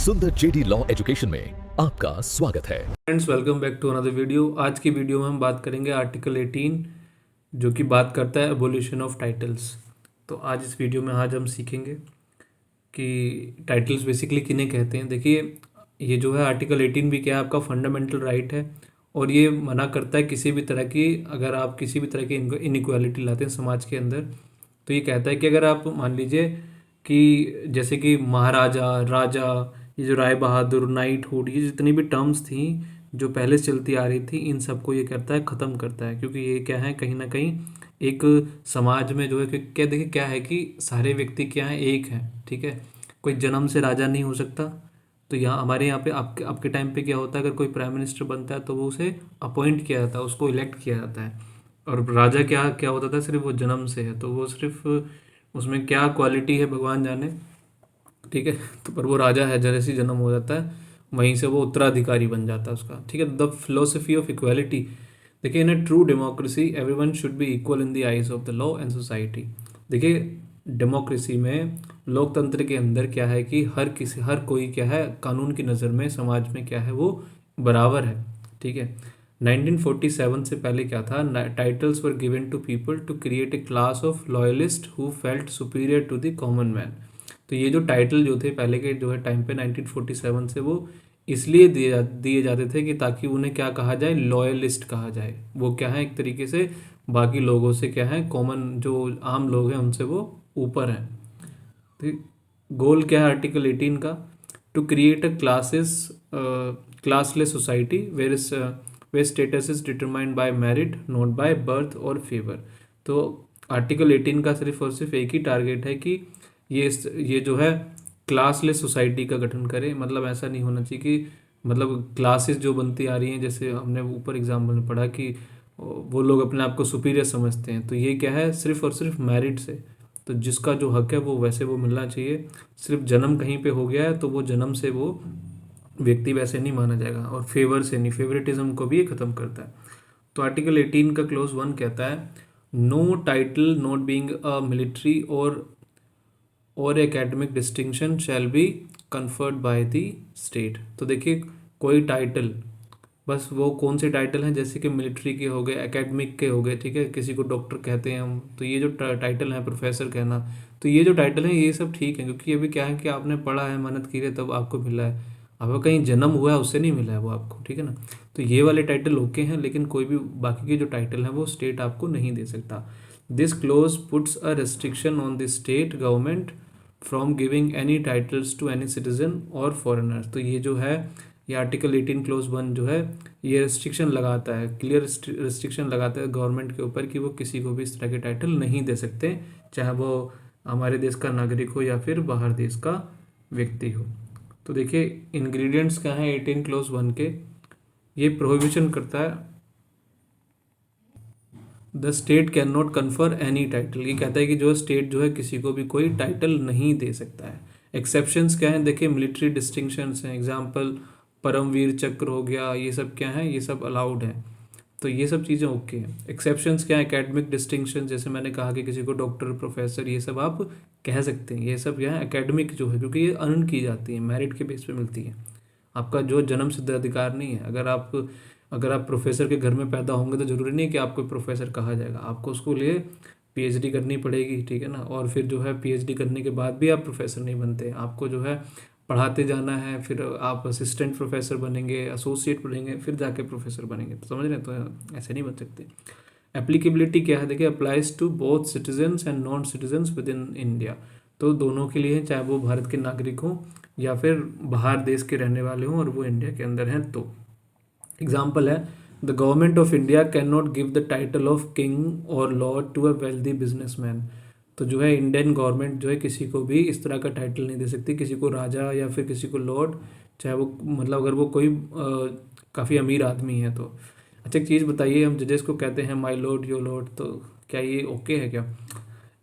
सुंदर JD law education में आपका स्वागत है। Friends, welcome back to another video. आज की वीडियो में हम बात करेंगे आर्टिकल 18 जो कि बात करता है एबोलिशन ऑफ टाइटल्स। तो आज इस वीडियो में हम सीखेंगे कि टाइटल्स बेसिकली किन्हें कहते हैं। देखिए, ये जो है आर्टिकल 18 भी क्या है, आपका फंडामेंटल राइट है और ये मना करता है किसी भी तरह की, अगर आप किसी भी तरह की इनइक्वालिटी लाते हैं समाज के अंदर, तो ये कहता है कि अगर आप मान लीजिए कि जैसे कि महाराजा, राजा, ये जो राय बहादुर, नाइटहुड, ये जितनी भी टर्म्स थी जो पहले से चलती आ रही थी, इन सबको ये करता है ख़त्म करता है। क्योंकि ये क्या है, कहीं ना कहीं एक समाज में जो है कि क्या, देखिए क्या है कि सारे व्यक्ति क्या है, एक हैं, ठीक है। कोई जन्म से राजा नहीं हो सकता। तो यहाँ हमारे यहाँ पे आपके आपके टाइम पे क्या होता है, अगर कोई प्राइम मिनिस्टर बनता है तो वो उसे अपॉइंट किया जाता है, उसको इलेक्ट किया जाता है। और राजा क्या क्या होता था, सिर्फ वो जन्म से है, तो वो सिर्फ उसमें क्या क्वालिटी है भगवान जाने, ठीक है। तो पर वो राजा है, जैसे ही जन्म हो जाता है वहीं से वो उत्तराधिकारी बन जाता है उसका, ठीक है। द फिलोसफी ऑफ इक्वालिटी, देखिए, in a true democracy everyone should be equal in the eyes of the law and society. देखिए, डेमोक्रेसी में, लोकतंत्र के अंदर क्या है कि हर कोई क्या है, कानून की नज़र में समाज में क्या है, वो बराबर है, ठीक है। 1947 से पहले क्या था, titles were given to people to create a class of loyalist who felt superior to the common man. तो ये जो टाइटल जो थे पहले के जो है टाइम पे 1947 से, वो इसलिए दिए जाते थे कि ताकि उन्हें क्या कहा जाए, लॉयलिस्ट कहा जाए। वो क्या है, एक तरीके से बाकी लोगों से क्या है, कॉमन जो आम लोग हैं उनसे वो ऊपर हैं। तो गोल क्या है आर्टिकल 18 का, to create a classless society where status is determined by merit not by birth और फेवर। तो आर्टिकल 18 का सिर्फ और सिर्फ एक ही टारगेट है कि ये जो है क्लासलेस सोसाइटी का गठन करे। मतलब ऐसा नहीं होना चाहिए कि, मतलब क्लासेस जो बनती आ रही हैं, जैसे हमने ऊपर एग्जाम्पल में पढ़ा कि वो लोग अपने आप को सुपीरियर समझते हैं, तो ये क्या है, सिर्फ और सिर्फ मेरिट से। तो जिसका जो हक है वो वैसे वो मिलना चाहिए। सिर्फ जन्म कहीं पे हो गया है तो वो जन्म से वो व्यक्ति वैसे नहीं माना जाएगा, और फेवर से नहीं, फेवरेटिज्म को भी ये खत्म करता है। तो आर्टिकल 18 का क्लोज 1 कहता है, no title not being a military और academic distinction shall be conferred by the state. तो देखिए, कोई टाइटल, बस वो कौन से टाइटल हैं, जैसे कि मिलिट्री के हो गए, एकेडमिक के हो गए, ठीक है, किसी को डॉक्टर कहते हैं हम, तो ये जो टाइटल है, प्रोफेसर कहना, तो ये जो टाइटल है ये सब ठीक है, क्योंकि ये भी क्या है कि आपने पढ़ा है, मेहनत की है, तब आपको मिला है। आपका कहीं जन्म हुआ है उससे नहीं मिला है वो आपको, ठीक है ना। तो ये वाले टाइटल ओके हैं, लेकिन कोई भी बाकी के जो टाइटल हैं वो स्टेट आपको नहीं दे सकता। This clause puts a restriction on the state government from giving any titles to any citizen और फॉरेनर। तो ये जो है, ये आर्टिकल 18 क्लोज 1 जो है, ये रेस्ट्रिक्शन लगाता है, क्लियर रेस्ट्रिक्शन लगाता है गवर्नमेंट के ऊपर कि वो किसी को भी इस तरह के टाइटल नहीं दे सकते, चाहे वो हमारे देश का नागरिक हो या फिर बाहर देश का व्यक्ति हो। तो देखिए, इंग्रेडिएंट्स क्या हैं 18 क्लोज 1 के, ये प्रोहिबिशन करता है, the state can not confer any title. ये कहता है कि जो स्टेट जो है किसी को भी कोई टाइटल नहीं दे सकता है। एक्सेप्शंस क्या हैं, देखिए, मिलिट्री डिस्टिंक्शंस हैं, एग्जाम्पल परमवीर चक्र हो गया, ये सब क्या है, ये सब अलाउड है। तो ये सब चीज़ें ओके हैं। एक्सेप्शंस क्या है, एकेडमिक डिस्टिंक्शन, जैसे मैंने कहा कि किसी को डॉक्टर, प्रोफेसर, ये सब आप कह सकते हैं, ये सब क्या है एकेडमिक जो है, क्योंकि ये अर्न की जाती है, मेरिट के बेस पे मिलती है। आपका जो जन्म सिद्ध अधिकार नहीं है। अगर आप प्रोफेसर के घर में पैदा होंगे तो ज़रूरी नहीं है कि आपको प्रोफेसर कहा जाएगा, आपको उसको लिए पीएचडी करनी पड़ेगी, ठीक है ना। और फिर जो है पीएचडी करने के बाद भी आप प्रोफेसर नहीं बनते, आपको जो है पढ़ाते जाना है, फिर आप असिस्टेंट प्रोफेसर बनेंगे, एसोसिएट बनेंगे, फिर जाके प्रोफेसर बनेंगे। तो समझ रहे हैं, तो ऐसे नहीं बन सकते। एप्लीकेबिलिटी क्या है, देखिए, applies to both citizens and non citizens within India. तो दोनों के लिए, चाहे वो भारत के नागरिक हों या फिर बाहर देश के रहने वाले हों और वो इंडिया के अंदर हैं। तो एग्जाम्पल है, the government of India can not give the title of king और lord to a wealthy businessman. तो जो है इंडियन गवर्नमेंट जो है किसी को भी इस तरह का टाइटल नहीं दे सकती, किसी को राजा या फिर किसी को लॉर्ड, चाहे वो, मतलब अगर वो कोई काफ़ी अमीर आदमी है तो। अच्छा, एक चीज़ बताइए, हम जजेस को कहते हैं माई लॉर्ड, योर लॉर्ड, तो क्या ये ओके है क्या?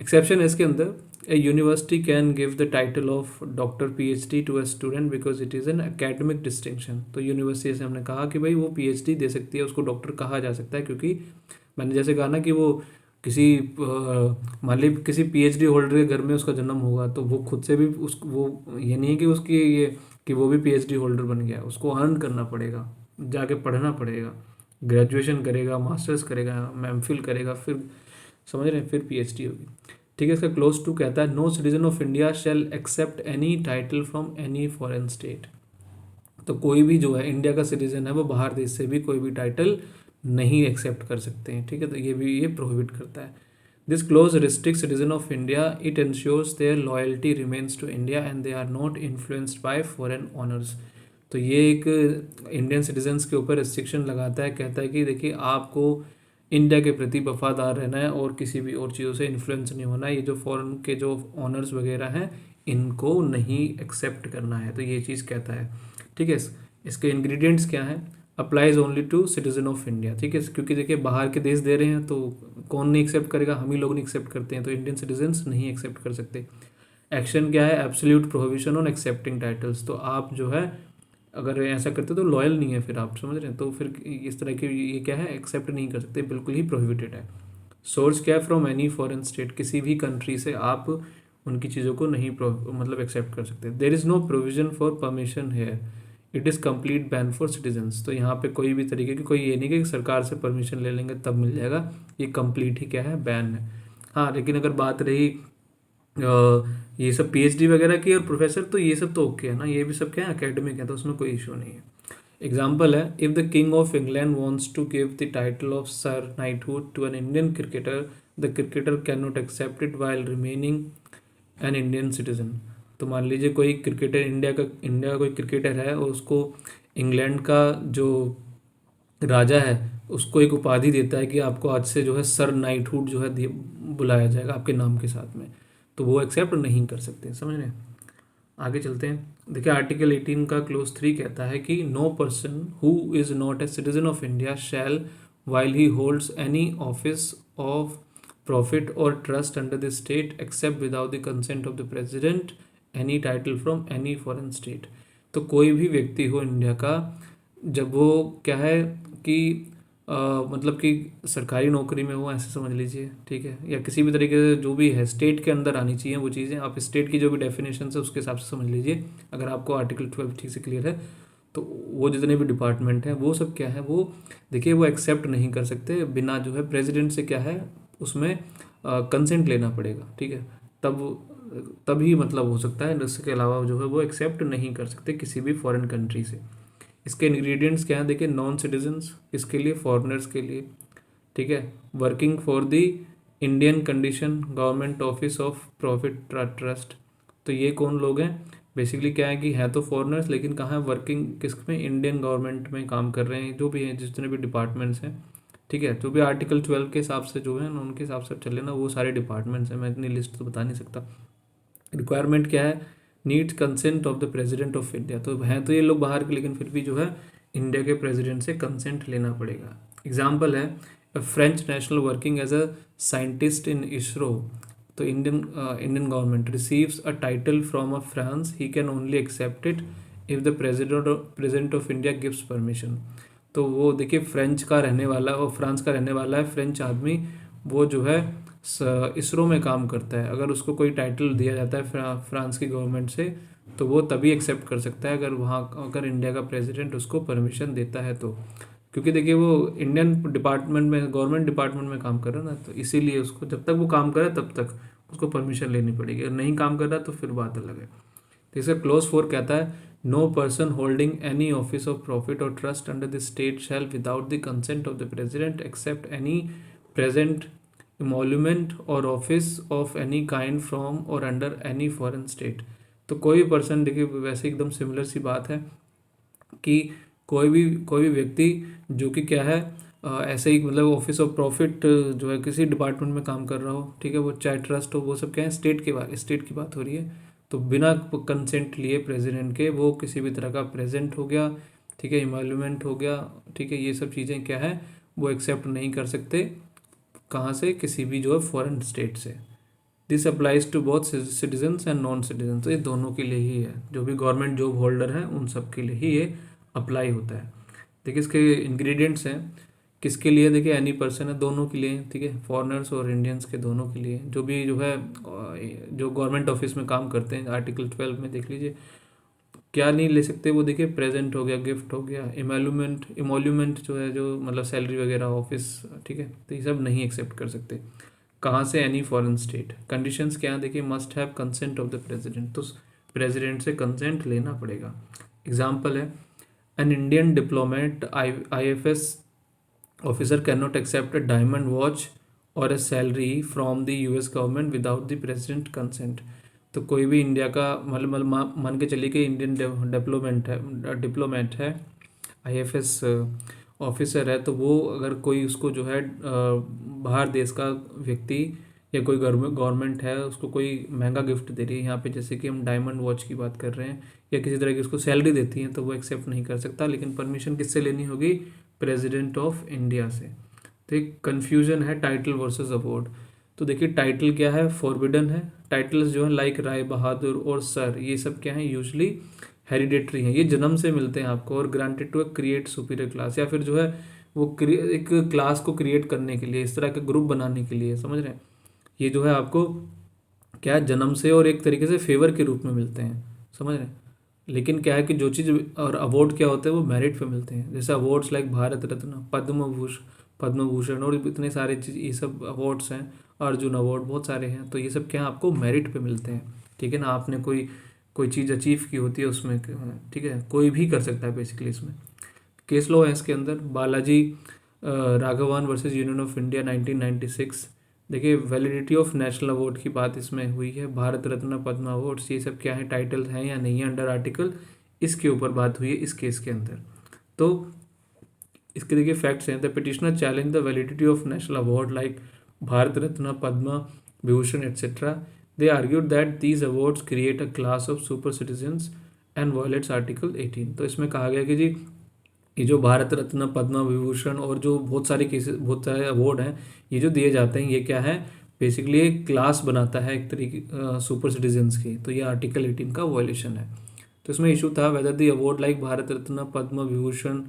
एक्सेप्शन है इसके अंदर, a university can give the title of doctor PhD to a student because it is an academic distinction. तो यूनिवर्सिटी से हमने कहा कि भाई वो पीएचडी दे सकती है, उसको डॉक्टर कहा जा सकता है, क्योंकि मैंने जैसे कहा ना कि वो किसी मान ली किसी पीएचडी होल्डर के घर में उसका जन्म होगा तो वो खुद से भी उस वो ये नहीं है कि उसकी ये कि वो भी पीएचडी होल्डर बन गया, उसको अर्न करना पड़ेगा, जाके पढ़ना पड़ेगा, ग्रेजुएशन करेगा, मास्टर्स करेगा, एमफिल करेगा, फिर समझ रहे हैं, फिर पीएचडी होगी। ठीक है। इसका क्लोज टू कहता है no citizen of India shall accept any title from any foreign state. तो कोई भी जो है इंडिया का सिटीजन है वो बाहर देश से भी कोई भी टाइटल नहीं एक्सेप्ट कर सकते हैं। ठीक है। तो ये प्रोहिबिट करता है। This clause restrict citizen of India, it ensures their loyalty remains to India and they are not influenced by foreign honours. तो ये एक इंडियन सिटीजन्स के ऊपर रिस्ट्रिक्शन लगाता है, कहता है कि देखिए आपको इंडिया के प्रति वफादार रहना है और किसी भी और चीज़ों से इन्फ्लुएंस नहीं होना है। ये जो फॉरेन के जो ऑनर्स वगैरह हैं इनको नहीं एक्सेप्ट करना है, तो ये चीज़ कहता है। ठीक है। इसके इंग्रेडिएंट्स क्या हैं? Applies only to citizen of India. ठीक है। क्योंकि देखिए बाहर के देश दे रहे हैं तो कौन नहीं एक्सेप्ट करेगा? हम ही लोग नहीं एक्सेप्ट करते हैं, तो इंडियन सिटीजन्स नहीं एक्सेप्ट कर सकते। एक्शन क्या है? Absolute prohibition on accepting titles. तो आप जो है अगर ऐसा करते तो लॉयल नहीं है, फिर आप समझ रहे हैं, तो फिर इस तरह की ये क्या है, एक्सेप्ट नहीं कर सकते, बिल्कुल ही प्रोहिबिटेड है। सोर्स क्या है? फ्रॉम एनी फॉरेन स्टेट, किसी भी कंट्री से आप उनकी चीज़ों को नहीं मतलब एक्सेप्ट कर सकते। There is no provision for permission here, it is complete ban for citizens. तो यहाँ पे कोई भी तरीके की कोई ये नहीं कि सरकार से परमिशन ले लेंगे तब मिल जाएगा, ये कंप्लीट ही क्या है, बैन है। हाँ, लेकिन अगर बात रही ये सब पीएचडी वगैरह की और प्रोफेसर, तो ये सब तो ओके है ना, ये भी सब क्या है, एकेडमिक है, तो उसमें कोई इशू नहीं है। एग्जाम्पल है, if the king of England wants to give the title of sir knighthood to an Indian cricketer, the cricketer can not accept it while remaining an Indian citizen. तो मान लीजिए कोई क्रिकेटर इंडिया का कोई cricketer है और उसको England का जो राजा है उसको एक उपाधि देता है कि आपको आज से जो है सर नाइटहुड जो है बुलाया जाएगा आपके नाम के साथ में, तो वो एक्सेप्ट नहीं कर सकते। समझ रहे हैं? आगे चलते हैं। देखिए आर्टिकल 18 का क्लोज 3 कहता है कि no person who is not a citizen of India shall while he holds any office of profit और trust under the state accept without the consent of the president any title from any foreign state. तो कोई भी व्यक्ति हो India का, जब वो क्या है कि मतलब कि सरकारी नौकरी में हो, ऐसे समझ लीजिए, ठीक है, या किसी भी तरीके से जो भी है स्टेट के अंदर आनी चाहिए वो चीज़ें, आप स्टेट की जो भी डेफिनेशन है उसके हिसाब से समझ लीजिए। अगर आपको आर्टिकल 12 ठीक से क्लियर है तो वो जितने भी डिपार्टमेंट हैं वो सब क्या है, वो देखिए वो एक्सेप्ट नहीं कर सकते बिना जो है प्रेसिडेंट से क्या है उसमें कंसेंट लेना पड़ेगा। ठीक है, तभी मतलब हो सकता है, इसके अलावा जो है वो एक्सेप्ट नहीं कर सकते किसी भी फॉरेन कंट्री से। इसके इंग्रेडिएंट्स क्या हैं? देखिए नॉन सिटीजन्स, इसके लिए फॉरेनर्स के लिए, ठीक है, working for the Indian condition government office of profit trust. तो ये कौन लोग हैं? बेसिकली क्या है कि है तो फॉरेनर्स लेकिन कहाँ है, वर्किंग किस में, इंडियन गवर्नमेंट में काम कर रहे हैं, जो भी हैं जितने भी डिपार्टमेंट्स हैं। ठीक है, जो भी आर्टिकल 12 के हिसाब से जो है ना उनके हिसाब से चल लेना, वो सारे डिपार्टमेंट्स हैं, मैं इतनी लिस्ट तो बता नहीं सकता। रिक्वायरमेंट क्या है? Needs consent of the president of India. तो हैं तो ये लोग बाहर के, लेकिन फिर भी जो है इंडिया के प्रेसिडेंट से कंसेंट लेना पड़ेगा। एग्जाम्पल है, French national working as a scientist in ISRO, तो Indian government receives a title from a France, he can only accept it if the president of India gives permission. तो वो देखिए French का रहने वाला, वो फ्रांस का रहने वाला है, फ्रेंच आदमी, वो जो है इसरो में काम करता है, अगर उसको कोई टाइटल दिया जाता है फ्रांस की गवर्नमेंट से तो वो तभी एक्सेप्ट कर सकता है अगर इंडिया का प्रेसिडेंट उसको परमिशन देता है तो, क्योंकि देखिए वो इंडियन डिपार्टमेंट में, गवर्नमेंट डिपार्टमेंट में काम कर रहा है ना, तो इसीलिए उसको जब तक वो काम कर रहा है तब तक उसको परमिशन लेनी पड़ेगी, अगर नहीं काम कर रहा तो फिर बात अलग है। तो इसका क्लोज 4 कहता है no person holding any office of profit और trust under the state shall without the consent of the president accept any present emolument और office of any kind from और अंडर एनी फॉरेन स्टेट। तो कोई भी person, देखिए वैसे एकदम similar सी बात है कि कोई भी व्यक्ति जो कि क्या है ऐसे ही मतलब ऑफिस ऑफ प्रॉफिट जो है किसी डिपार्टमेंट में काम कर रहा हो, ठीक है, वो चाहे ट्रस्ट हो, वो सब क्या है स्टेट की बात हो रही है, तो बिना कंसेंट लिए प्रेसिडेंट के वो किसी भी तरह का प्रेजेंट हो गया, ठीक है, इमोल्यूमेंट हो गया, ठीक है, ये सब चीज़ें क्या है वो एक्सेप्ट नहीं कर सकते, कहाँ से, किसी भी जो है फॉरेन स्टेट से। This applies to both citizens and non citizen, तो ये दोनों के लिए ही है, जो भी गवर्नमेंट जॉब होल्डर हैं उन सब के लिए ही ये अप्लाई होता है। देखिए इसके इंग्रेडिएंट्स हैं किसके लिए? देखिए एनी पर्सन है, दोनों के लिए, ठीक है, फॉरेनर्स और इंडियंस के दोनों के लिए, जो भी जो है जो गवर्नमेंट ऑफिस में काम करते हैं। आर्टिकल 12 में देख लीजिए क्या नहीं ले सकते वो, देखिए प्रेजेंट हो गया, गिफ्ट हो गया, इमोल्यूमेंट जो है, जो मतलब सैलरी वगैरह ऑफिस, ठीक है, तो ये सब नहीं एक्सेप्ट कर सकते। कहाँ से? Any foreign state. कंडीशंस क्या है? देखिए must have consent of the president, तो प्रेसिडेंट से कंसेंट लेना पड़ेगा। एग्जाम्पल है, an Indian diplomat IFS officer can not accept a diamond watch और a salary from the US government without the president consent. तो कोई भी इंडिया का मतलब मान के चलिए कि इंडियन डिप्लोमेट है, IFS ऑफिसर है, तो वो अगर कोई उसको जो है बाहर देश का व्यक्ति या कोई गवर्नमेंट है उसको कोई महंगा गिफ्ट दे रही है, यहाँ पे जैसे कि हम डायमंड वॉच की बात कर रहे हैं, या किसी तरह की उसको सैलरी देती हैं, तो वो एक्सेप्ट नहीं कर सकता, लेकिन परमिशन किससे लेनी होगी? प्रेसिडेंट ऑफ इंडिया से। तो एक कन्फ्यूजन है टाइटल वर्सेस अवार्ड। तो देखिए टाइटल क्या है? फॉरबिडन है। टाइटल्स जो है लाइक राय बहादुर और सर, ये सब क्या है? यूजली हेरिडेटरी हैं, ये जन्म से मिलते हैं आपको, और granted to create superior class, या फिर जो है वो एक क्लास को क्रिएट करने के लिए, इस तरह के ग्रुप बनाने के लिए, समझ रहे हैं? ये जो है आपको क्या है? जन्म से और एक तरीके से फेवर के रूप में मिलते हैं, समझ रहे हैं? लेकिन क्या है कि जो चीज़ और अवार्ड क्या होते हैं वो मेरिट पे मिलते हैं, जैसे अवार्ड्स लाइक भारत रत्न, पद्म भूषण और इतने सारे चीज़, ये सब अवार्ड्स हैं, अर्जुन अवार्ड, बहुत सारे हैं, तो ये सब क्या है? आपको मेरिट पे मिलते हैं, ठीक है ना? आपने कोई कोई चीज़ अचीव की होती है उसमें, ठीक है, कोई भी कर सकता है बेसिकली इसमें। केस लॉ है इसके अंदर, Balaji Raghavan versus union of India 1996। देखिए वैलिडिटी ऑफ नेशनल अवार्ड की बात इसमें हुई है, भारत रत्न, पद्म अवार्ड्स, ये सब क्या है? टाइटल हैं या नहीं है अंडर आर्टिकल, इसके ऊपर बात हुई है इस केस के अंदर। तो इसके देखिए फैक्ट्स हैं, the petitioner challenge the validity of national award like Bharat Ratna, Padma Vibhushan etcetera. They argued that these awards create a class of super citizens and violets article 18। तो इसमें कहा गया कि जी ये जो भारत रत्न, पद्म विभूषण और जो बहुत सारे केसेस, बहुत सारे अवार्ड हैं, ये जो दिए जाते हैं, ये क्या है? बेसिकली एक क्लास बनाता है एक तरीके सुपर सिटीजन्स की, तो ये आर्टिकल 18 का वायलेशन है। तो इसमें इशू था whether the award like Bharat Ratna, Padma Vibhushan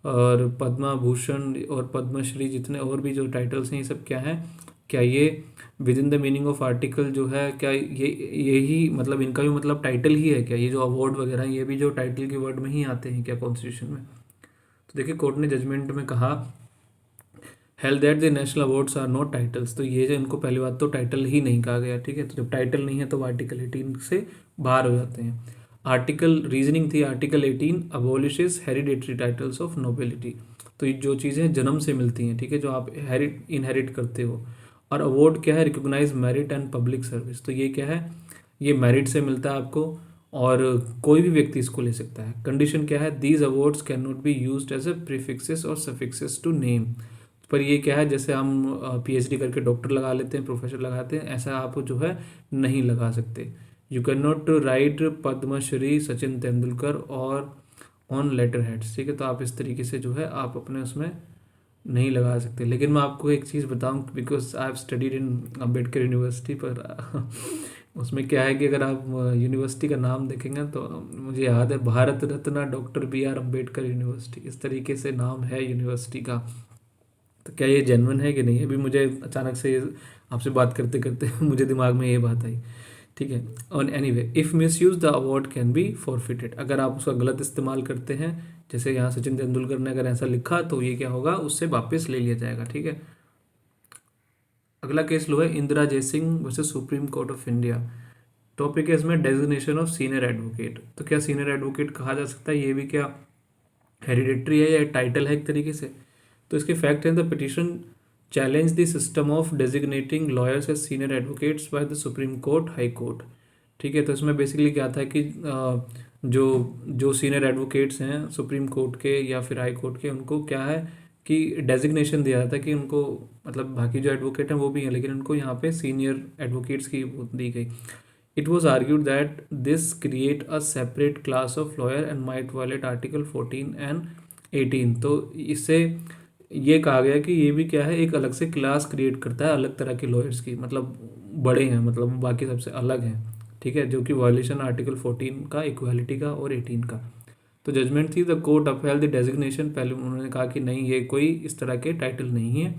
और पद्म भूषण और पद्मश्री, जितने और भी जो टाइटल्स हैं, ये सब क्या है? क्या ये with in the meaning of article जो है, क्या ये यही मतलब इनका भी मतलब टाइटल ही है क्या? ये जो अवार्ड वगैरह हैं, ये भी जो टाइटल के वर्ड में ही आते हैं क्या कॉन्स्टिट्यूशन में? तो देखिए कोर्ट ने जजमेंट में कहा, held that the national awards are not titles. तो ये जो इनको पहली बात तो टाइटल ही नहीं कहा गया, ठीक है, तो जब टाइटल नहीं है तो आर्टिकल 18 से बाहर हो जाते हैं। आर्टिकल रीजनिंग थी, article 18 अबॉलिशेस hereditary titles of nobility. तो ये जो चीज़ें जन्म से मिलती हैं, ठीक है, जो आप इनहेरिट करते हो। और अवार्ड क्या है? Recognise merit and public service. तो ये क्या है? ये मेरिट से मिलता है आपको, और कोई भी व्यक्ति इसको ले सकता है। कंडीशन क्या है? These awards can not be used as a prefixes और सफिक्सेस टू नेम। पर ये क्या है? जैसे हम PhD करके डॉक्टर लगा लेते हैं, प्रोफेसर लगाते हैं, ऐसा आप जो है नहीं लगा सकते। You can not write Padmashri Sachin Tendulkar और ऑन लेटर हेड्स, ठीक है, तो आप इस तरीके से जो है आप अपने उसमें नहीं लगा सकते। लेकिन मैं आपको एक चीज़ बताऊं, because I have studied in Ambedkar university, पर उसमें क्या है कि अगर आप यूनिवर्सिटी का नाम देखेंगे तो मुझे याद है Bharat Ratna doctor BR Ambedkar university, इस तरीके से नाम है यूनिवर्सिटी का। तो क्या ये जेन्युइन है कि नहीं? अभी मुझे अचानक से आपसे बात करते करते मुझे दिमाग में ये बात आई, ठीक है। और anyway if miss use the award can be forfeited. अगर आप उसका गलत इस्तेमाल करते हैं, जैसे यहाँ सचिन तेंदुलकर ने अगर ऐसा लिखा, तो ये क्या होगा? उससे वापस ले लिया जाएगा, ठीक है। अगला केस लो है Indira Jaising versus supreme court of India. Topic है इसमें डेजिग्नेशन ऑफ सीनियर एडवोकेट। तो क्या सीनियर एडवोकेट कहा जा सकता है? ये भी क्या हेरिडेटरी है या टाइटल है एक तरीके से? तो इसके फैक्ट हैं, the petition challenge the system of designating lawyers as senior advocates by the supreme court, high court, ठीक है। तो इसमें बेसिकली क्या था कि जो जो सीनियर एडवोकेट्स हैं सुप्रीम कोर्ट के या फिर हाई कोर्ट के, उनको क्या है कि डेजिग्नेशन दिया जाता है कि उनको, मतलब बाकी जो एडवोकेट हैं वो भी हैं, लेकिन उनको यहाँ पे सीनियर एडवोकेट्स की वो दी गई। It was argued that this create a separate class of lawyer and might violate article 14 and 18। तो इससे ये कहा गया कि ये भी क्या है? एक अलग से क्लास क्रिएट करता है अलग तरह के लॉयर्स की, मतलब बड़े हैं, मतलब बाकी सबसे अलग हैं, ठीक है, जो कि वायलेशन आर्टिकल 14 का, इक्वालिटी का और 18 का। तो जजमेंट थी the court upheld the designation, पहले उन्होंने कहा कि नहीं ये कोई इस तरह के टाइटल नहीं है।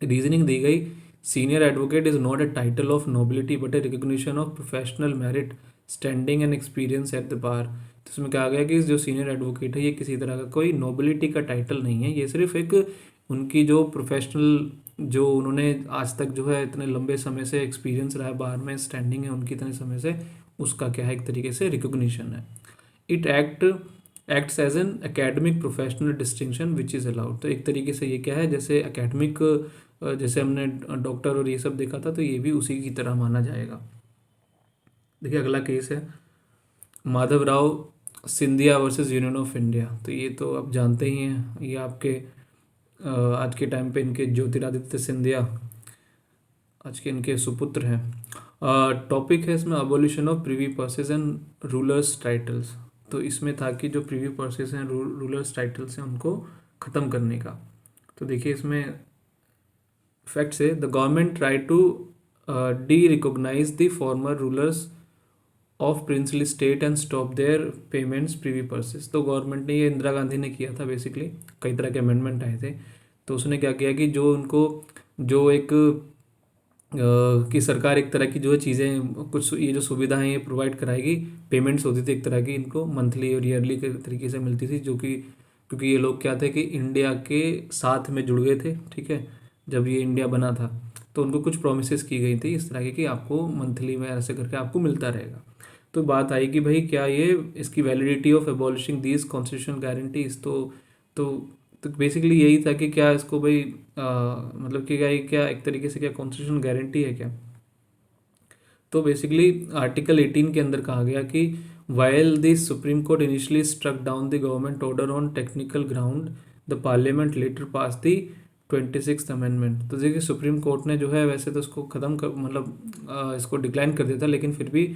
रीजनिंग दी गई, senior advocate is not a title of nobility but A recognition of professional merit, standing and experience at the bar. तो इसमें कहा गया कि जो सीनियर एडवोकेट है ये किसी तरह का कोई नोबिलिटी का टाइटल नहीं है, ये सिर्फ एक उनकी जो प्रोफेशनल, जो उन्होंने आज तक जो है इतने लंबे समय से एक्सपीरियंस रहा है बार में, स्टैंडिंग है उनकी इतने समय से, उसका क्या है एक तरीके से रिकॉग्निशन है। It acts as an academic professional distinction which is allowed. तो एक तरीके से ये क्या है, जैसे एकेडमिक, जैसे हमने डॉक्टर और ये सब देखा था, तो ये भी उसी की तरह माना जाएगा। देखिए अगला केस है Madhav Rao Scindia versus union of India. तो ये तो आप जानते ही हैं, ये आपके आज के टाइम पे इनके ज्योतिरादित्य सिंधिया आज के इनके सुपुत्र हैं। टॉपिक है इसमें abolition of privy purses and rulers titles. तो इसमें था कि जो प्रिवी पर्सेस हैं, रूलर्स टाइटल्स हैं, उनको ख़त्म करने का। तो देखिए इसमें फैक्ट से the government try to derecognise the former rulers of princely state and stop their payments privy purses. तो गवर्नमेंट ने, ये इंदिरा गांधी ने किया था बेसिकली, कई तरह के अमेंडमेंट आए थे। तो उसने क्या किया कि जो उनको जो एक कि सरकार एक तरह की जो चीज़ें, कुछ ये जो सुविधाएं ये प्रोवाइड कराएगी, पेमेंट्स होती थी एक तरह की, इनको मंथली और ईयरली के तरीके से मिलती थी, जो कि क्योंकि ये लोग क्या थे कि इंडिया के साथ में जुड़ गए थे, ठीक है, जब ये इंडिया बना था, तो उनको कुछ प्रोमिस की गई थी इस तरह की कि आपको मंथली में ऐसे करके आपको मिलता रहेगा। तो बात आई कि भाई क्या ये इसकी validity of abolishing these constitutional guarantees. तो तो बेसिकली यही था कि क्या इसको भाई मतलब कि क्या एक तरीके से क्या कॉन्स्टिट्यूशनल गारंटी है क्या। तो बेसिकली आर्टिकल 18 के अंदर कहा गया कि while the supreme court initially struck down the government order on technical ground, the parliament later pass the 26th amendment. तो देखिए सुप्रीम कोर्ट ने जो है वैसे तो इसको ख़त्म कर, मतलब इसको डिक्लाइन कर दिया था, लेकिन फिर भी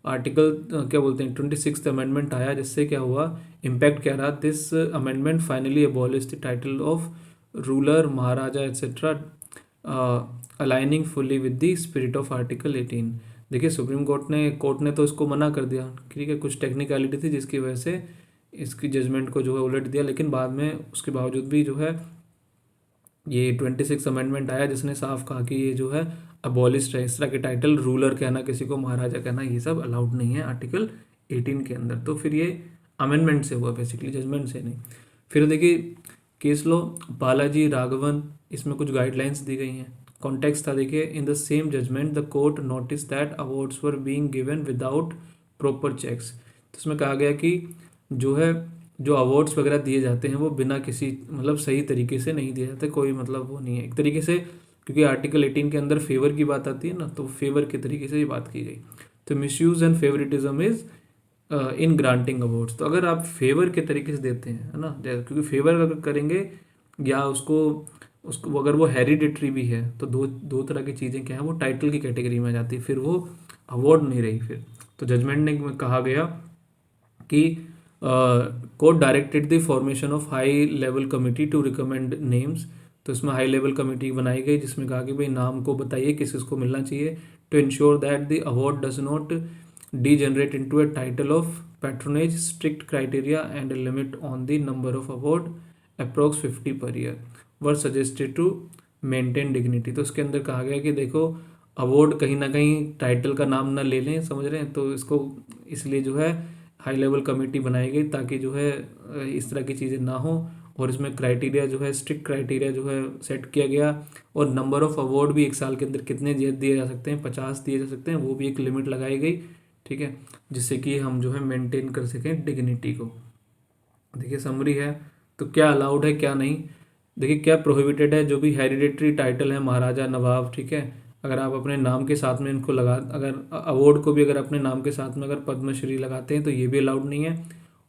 आर्टिकल क्या बोलते हैं 26th अमेंडमेंट आया, जिससे क्या हुआ, इम्पैक्ट क्या रहा, this amendment finally abolish the title of ruler, Maharaja etcetera, aligning fully with the spirit of article 18। देखिए सुप्रीम कोर्ट ने तो इसको मना कर दिया, ठीक है, कुछ टेक्निकलिटी थी जिसकी वजह से इसकी जजमेंट को जो है उलट दिया, लेकिन बाद में उसके बावजूद भी जो है ये 26 अमेंडमेंट आया जिसने साफ कहा कि ये जो है अबॉलिश है, इस तरह के टाइटल, रूलर कहना, किसी को महाराजा कहना, ये सब अलाउड नहीं है आर्टिकल 18 के अंदर। तो फिर ये अमेंडमेंट से हुआ बेसिकली, जजमेंट से नहीं। फिर देखिए केस लो बालाजी राघवन, इसमें कुछ गाइडलाइंस दी गई हैं। कॉन्टेक्स्ट था देखिए, in the same judgement the court notice that awards were being given without proper checks. तो इसमें कहा गया कि जो है जो अवार्ड्स वगैरह दिए जाते हैं वो बिना किसी मतलब सही तरीके से नहीं दिए जाते, कोई मतलब वो नहीं है एक तरीके से, क्योंकि आर्टिकल 18 के अंदर फेवर की बात आती है ना, तो फेवर के तरीके से ये बात की गई। तो misuse and favouritism is in granting awards. तो अगर आप फेवर के तरीके से देते हैं, है ना, क्योंकि फेवर अगर करेंगे या उसको उसको अगर वो हेरिडिटरी भी है, तो दो तरह की चीज़ें क्या है, वो टाइटल की कैटेगरी में आ जाती है, फिर वो अवार्ड नहीं रही फिर। तो जजमेंट ने कहा गया कि court directed the formation of high level committee to recommend names. तो इसमें हाई लेवल कमेटी बनाई गई जिसमें कहा कि भाई नाम को बताइए किस किसको मिलना चाहिए, to ensure that the award does not degenerate into a title of patronage, strict criteria and a limit on the number of award approx 50 per year were suggested to maintain dignity। तो उसके अंदर कहा गया कि देखो award कहीं ना कहीं टाइटल का नाम ना ले लें, समझ रहे हैं, तो इसको इसलिए जो है हाई लेवल कमेटी बनाई गई ताकि जो है इस तरह की चीज़ें ना हो, और इसमें क्राइटेरिया जो है स्ट्रिक्ट क्राइटेरिया जो है सेट किया गया, और नंबर ऑफ अवार्ड भी एक साल के अंदर कितने दिए जा सकते हैं, 50 दिए जा सकते हैं, वो भी एक लिमिट लगाई गई, ठीक है, जिससे कि हम जो है मेंटेन कर सकें डिग्निटी को। देखिए समरी है, तो क्या अलाउड है क्या नहीं। देखिए क्या प्रोहिबिटेड है, जो भी हेरिडेटरी टाइटल है, महाराजा, नवाब, ठीक है, अगर आप अपने नाम के साथ में इनको लगा, अगर अवार्ड को भी अगर अपने नाम के साथ में अगर पद्मश्री लगाते हैं तो ये भी अलाउड नहीं है,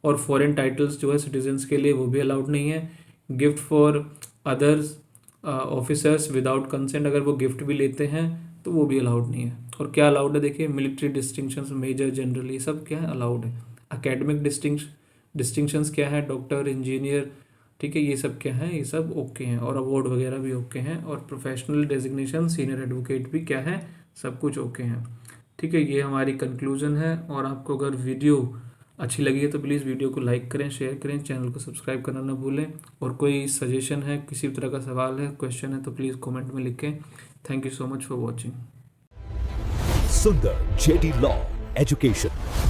और फॉरेन टाइटल्स जो है सिटीजन्स के लिए वो भी अलाउड नहीं है। Gift for others officers without consent, अगर वो गिफ्ट भी लेते हैं तो वो भी अलाउड नहीं है। और क्या अलाउड है, देखिए मिलिट्री डिस्टिंक्शंस, मेजर, जनरल, ये सब क्या है अलाउड है। एकेडमिक डिस्टिंक्शंस क्या है, डॉक्टर, इंजीनियर, ठीक है, ये सब क्या है, ये सब ओके हैं, और अवार्ड वगैरह भी ओके हैं, और प्रोफेशनल डेजिग्नेशन, सीनियर एडवोकेट भी क्या है, सब कुछ ओके हैं, ठीक है। ये हमारी कंक्लूजन है, और आपको अगर वीडियो अच्छी लगी है तो प्लीज़ वीडियो को लाइक करें, शेयर करें, चैनल को सब्सक्राइब करना ना भूलें। और कोई सजेशन है, किसी भी तरह का सवाल है, क्वेश्चन है तो प्लीज़ कमेंट में लिखें। Thank you so much for watching. सुंदर जेडी लॉ एजुकेशन।